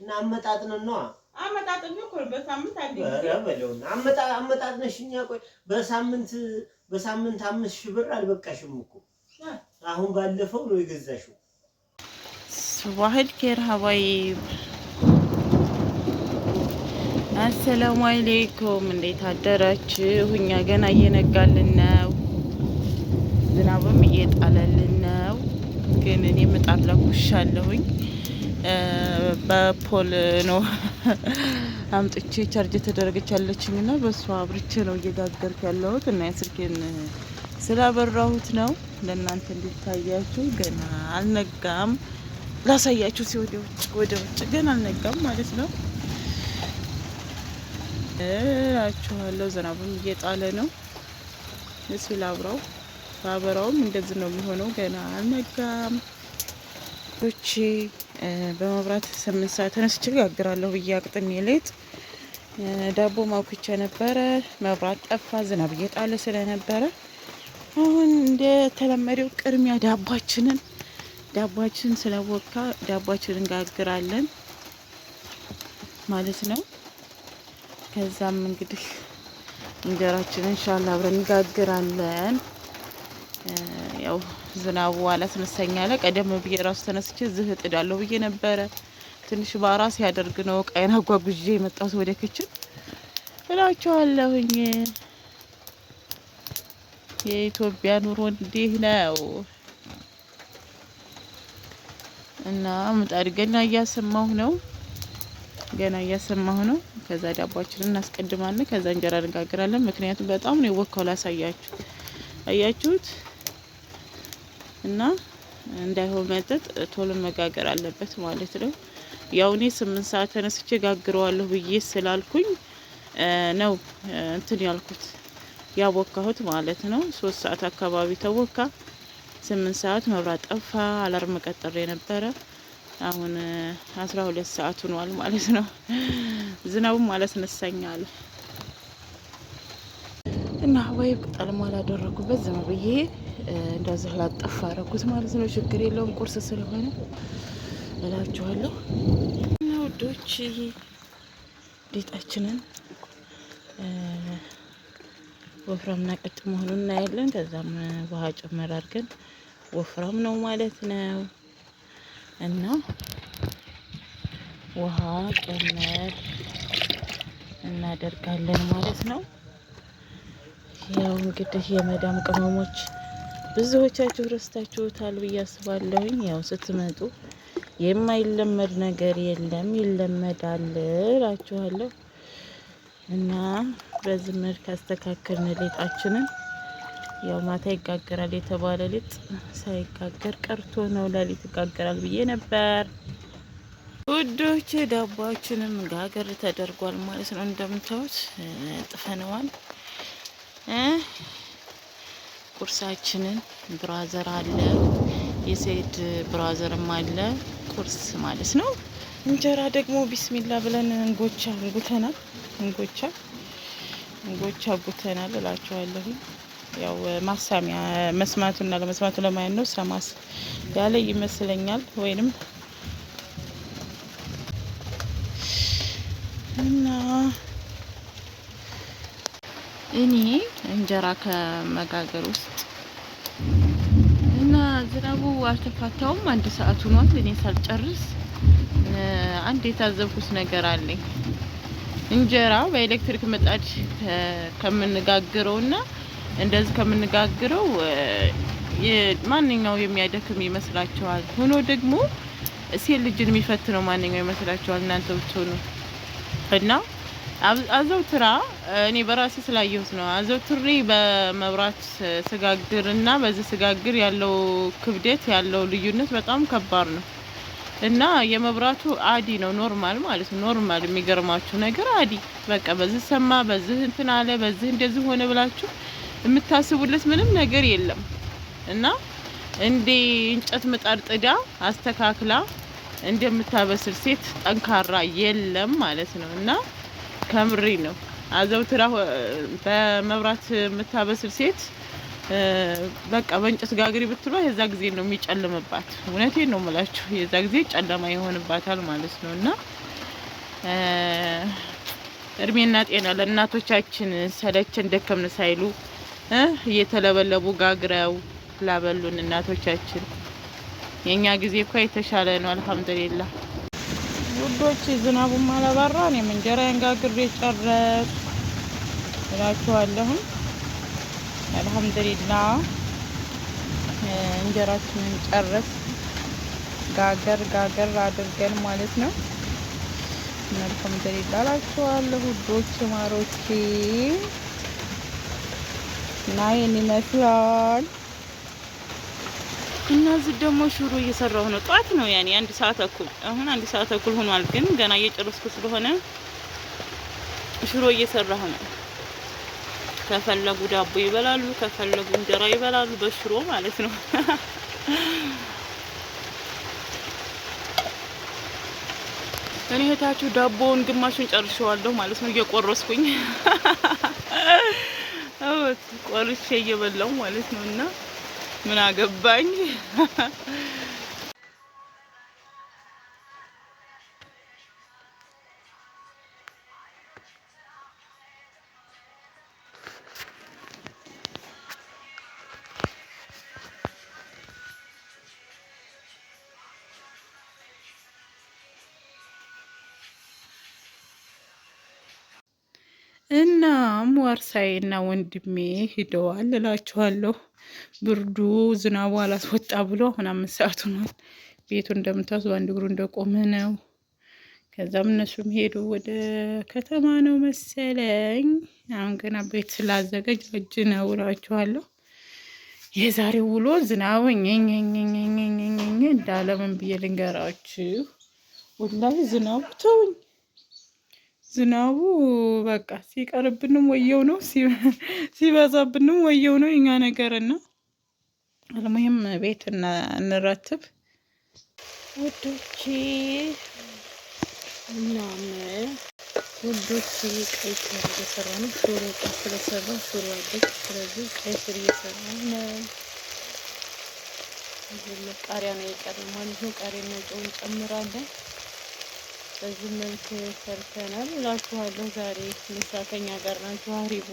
እና አመጣጥነን ነው አመጣጥነን እኮ በሳምንት አንድ ጊዜ በለውና አመጣጥነሽኛ ቆይ በሳምንት 5000 ብር አልበቃሽም እኮ አሁን ባለፈው ነው የገዛሽው صباح الخير حبايب السلام عليكم እንዴት አደራችሁ እኛ ገና እየነጋልን ነው ዝናብም እየጣለልን ነው ግን እኔ ምጣድ ለኩሻለሁኝ በፖል ነው አምጥቼ ቻርጅ ተደረገቻለችኝና በሷ አብርቼ ነው እየጋገርኩ ያለሁት እና ስልኬን ስላበራሁት ነው ለእናንተ እንድታያችሁ ገና አልነጋም ላሳያችሁ ወደ ውጭ ገና አልነጋም ማለት ነው እላችኋለሁ ዝናብም እየጣለ ነው እሱ ላብራው ባበራውም እንደዚህ ነው የሚሆነው ገና አልነጋም እቺ በመብራት 8 ሰዓት ተነስቼ ጋግራለሁ በያቅጥም ይሌት ዳቦ ማውክቼ ነበረ መብራት ጠፋ ዝናብ እየጣለ ስለነበረ አሁን እንደ ተለመደው ቅድሚያ ዳባችን ስለወካ ዳባችንን ጋግራለን ማለት ነው ከዛም እንግዲህ እንጀራችንን ኢንሻአላህ አብረን ጋግራለን ያው ዝናቡ አላስነሳኛለ ቀደም ብዬ ራስ ተነስቼ ዝህ ጥዳለሁ ብዬ ነበረ ትንሽ ባራስ ያደርግ ነው ቀይና ጓጉጄ የመጣሁት ወደ ክችን እላችኋለሁኝ የኢትዮጵያ ኑሮ እንዲህ ነው እና ምጣድ ገና እያሰማሁ ነው ከዛ ዳባችንን እናስቀድማለን ከዛ እንጀራ እንጋግራለን ምክንያቱም በጣም ነው የወካው ላሳያችሁ አያችሁት እና እንዳይሆን መጥጥ ቶሎ መጋገር አለበት ማለት ነው ያው እኔ 8 ሰዓት ተነስቼ ጋግረዋለሁ ብዬ ስላልኩኝ ነው እንትን ያልኩት ያቦካሁት ማለት ነው 3 ሰዓት አካባቢ ተወካ 8 ሰዓት መብራት ጠፋ አላርም ቀጥሬ ነበረ አሁን 12 ሰዓት ሆኗል ማለት ነው ዝናቡም አላስነሳኛል እና ወይ ቅጠል ማላ አደረኩበት ዝም ብዬ እንደዚህ ላጠፋ አረኩት ማለት ነው ችግር የለውም ቁርስ ስለሆነ እላችኋለሁ እና ወዶች ዲጣችንን ወፍራምና ቀጥ መሆኑን እናያለን ከዛም ውሃ ጨመር አድርገን ወፍራም ነው ማለት ነው እና ውሃ ጨመር እናደርጋለን ማለት ነው ያው እንግዲህ የመዳም ቅመሞች ብዙዎቻችሁ ረስታችሁታል ብዬ አስባለሁኝ ያው ስትመጡ የማይለመድ ነገር የለም ይለመዳል እላችኋለሁ እና በዚህ መልክ አስተካክልን ሊጣችንን ያው ማታ ይጋገራል የተባለ ሊጥ ሳይጋገር ቀርቶ ነው ለሊት ይጋገራል ብዬ ነበር ውዶች ዳባችንም ጋገር ተደርጓል ማለት ነው እንደምታዩት ጥፈነዋል ቁርሳችንን ብራዘር አለ የሰይድ ብራዘርም አለ ቁርስ ማለት ነው እንጀራ ደግሞ ቢስሚላ ብለን እንጎቻ ጉተናል እላችኋለሁ ያው ማሳሚያ መስማቱና ለመስማቱ ለማየት ነው ሰማስ ያለ ይመስለኛል ወይንም እና እኔ እንጀራ ከመጋገር ውስጥ እና ዝናቡ አልተፋታውም 1 ሰዓት ሆኗል እኔ ሳልጨርስ አንድ የታዘብኩት ነገር አለኝ እንጀራ በኤሌክትሪክ ምጣድ ከምንጋግረውና እንደዚህ ከምንጋግረው ማንኛው የሚያደክም ይመስላችኋል ሆኖ ደግሞ ሴት ልጅን የሚፈትነው ማንኛው ይመስላችኋል እናንተ ብትሆኑ እና አዘውትራ እኔ በራሴ ስላየሁት ነው አዘውትሬ በመብራት ስጋግርና በዚህ ስጋግር ያለው ክብደት ያለው ልዩነት በጣም ከባድ ነው እና የመብራቱ አዲ ነው ኖርማል ማለት ነው ኖርማል የሚገርማችሁ ነገር አዲ በቃ በዚህ ሰማ በዚህ እንትን አለ በዚህ እንደዚህ ሆነ ብላችሁ የምታስቡለት ምንም ነገር የለም እና እንደ እንጨት ምጣድ ጥዳ አስተካክላ እንደምታበስል ሴት ጠንካራ የለም ማለት ነው እና ከምሪ ነው አዘውትራ በመብራት የምታበስል ሴት በቃ በእንጨት ጋግሪ ብትሏ የዛ ጊዜ ነው የሚጨልምባት እውነቴን ነው የምላችሁ የዛ ጊዜ ጨለማ ይሆንባታል ማለት ነውና እድሜና ጤና ለእናቶቻችን ሰለቸን ደከምን ሳይሉ እየተለበለቡ ጋግረው ላበሉን እናቶቻችን። የኛ ጊዜ እኮ የተሻለ ነው። አልሐምዱሊላህ ውዶች። ዝናቡም አላባራ እኔም እንጀራዬን ጋግሬ ጨረስኩ እላችኋለሁ። አልሐምዱሊላህ እንጀራችንን ጨረስ ጋገር አድርገን ማለት ነው። አልሐምዱሊላህ እላችኋለሁ ውዶች ማሮቼ። እና ይሄን ይመስላል። እና እዚህ ደግሞ ሽሮ እየሰራሁ ነው። ጧት ነው ያኔ 1 ሰዓት ተኩል፣ አሁን 1 ሰዓት ተኩል ሆኗል። ግን ገና እየጨረስኩ ስለሆነ ሽሮ እየሰራሁ ነው። ከፈለጉ ዳቦ ይበላሉ፣ ከፈለጉ እንጀራ ይበላሉ በሽሮ ማለት ነው። እኔ እህታችሁ ዳቦውን ግማሹን ጨርሼዋለሁ ማለት ነው እየቆረስኩኝ ቆርሼ እየበላሁ ማለት ነው። እና ምን አገባኝ። እና ዋርሳዬና ወንድሜ ሂደዋል እላችኋለሁ። ብርዱ ዝናቡ አላስወጣ ብሎ አሁን 5 ሰዓት ሆኗል። ቤቱ እንደምታዩት በአንድ እግሩ እንደቆመ ነው። ከዛም እነሱም ሄዱ ወደ ከተማ ነው መሰለኝ። አሁን ገና ቤት ስላዘጋጅ ነው እላችኋለሁ። የዛሬው ውሎ ዝናቡ እንዳለ ምን ብዬ ልንገራችሁ። ወላሂ ዝናቡ ተውኝ። ዝናቡ በቃ ሲቀርብንም ወየው ነው፣ ሲበዛብንም ወየው ነው የኛ ነገርና አልሙሂም ቤት እንረትብ ውዶቼ። እናም ውዶቼ ቀይ ስር እየሰራ ነው። ሹሮ ስለሰራ ሹሮ አለች። ስለዚህ ቀይ ስር እየሰራ ነው። ቃሪያ ነው የቀረው ማለት ነው። ቃሪያና ጨው እንጨምራለን። በዚህ መልክ ሰርተናል እላችኋለሁ። ዛሬ ምሳ ከኛ ጋር ናችሁ። አሪቡ